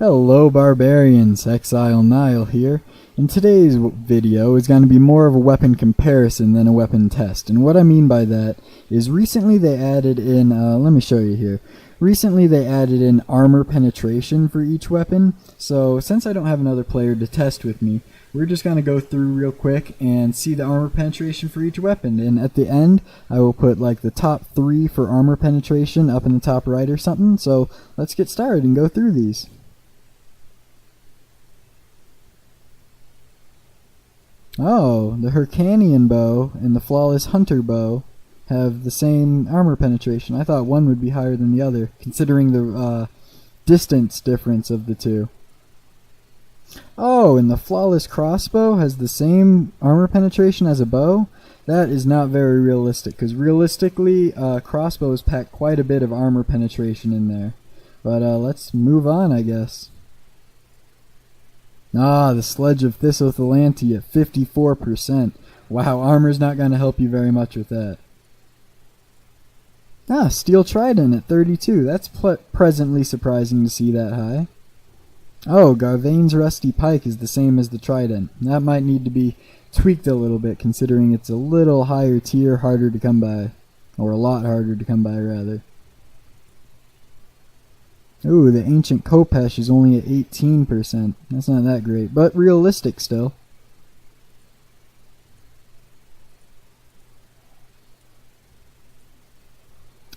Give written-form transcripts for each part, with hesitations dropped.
Hello Barbarians, Exile Nile here, and today's video is going to be more of a weapon comparison than a weapon test. And what I mean by that is recently they added in, let me show you here. Recently they added in armor penetration for each weapon, so since I don't have another player to test with me, we're just going to go through real quick and see the armor penetration for each weapon. And at the end, I will put like the top 3 for armor penetration up in the top right or something, so let's get started and go through these. Oh, the Hyrcanian bow and the Flawless Hunter bow have the same armor penetration. I thought one would be higher than the other, considering the distance difference of the two. Oh, and the Flawless Crossbow has the same armor penetration as a bow? That is not very realistic, because realistically, crossbows pack quite a bit of armor penetration in there. But let's move on, I guess. Ah, the Sledge of Thistlethalanti at 54%. Wow, armor's not going to help you very much with that. Ah, Steel Trident at 32. That's presently surprising to see that high. Oh, Garvain's Rusty Pike is the same as the Trident. That might need to be tweaked a little bit, considering it's a little higher tier, harder to come by. Or a lot harder to come by, rather. Ooh, the Ancient Khopesh is only at 18%. That's not that great, but realistic still.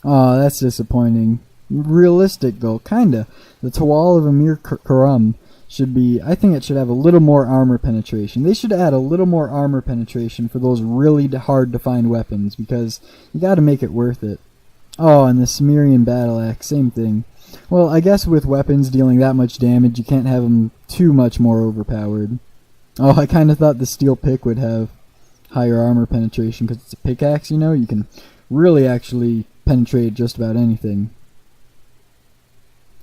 Aw, that's disappointing. Realistic though, kinda. The Tawal of Amir Karam should be, I think it should have a little more armor penetration. They should add a little more armor penetration for those really hard to find weapons, because you gotta make it worth it. Oh, and the Cimmerian Battle Axe, same thing. Well, I guess with weapons dealing that much damage, you can't have them too much more overpowered. Oh, I kind of thought the Steel Pick would have higher armor penetration, because it's a pickaxe, you know? You can really actually penetrate just about anything.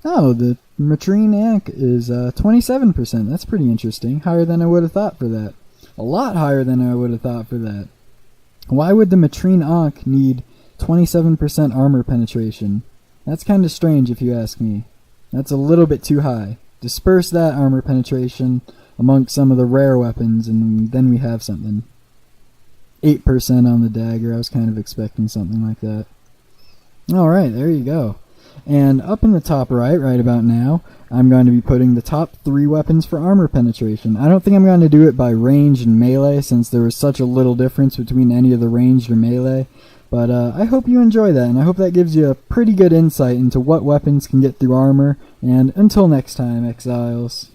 Oh, the Matrine Ankh is 27%. That's pretty interesting. Higher than I would have thought for that. A lot higher than I would have thought for that. Why would the Matrine Ankh need 27% armor penetration? That's kind of strange if you ask me. That's a little bit too high. Disperse that armor penetration amongst some of the rare weapons and then we have something. 8% on the dagger. I was kind of expecting something like that. Alright, there you go. And up in the top right about now, I'm going to be putting the top 3 weapons for armor penetration. I don't think I'm going to do it by range and melee, since there was such a little difference between any of the ranged or melee. But I hope you enjoy that, and I hope that gives you a pretty good insight into what weapons can get through armor. And until next time, Exiles.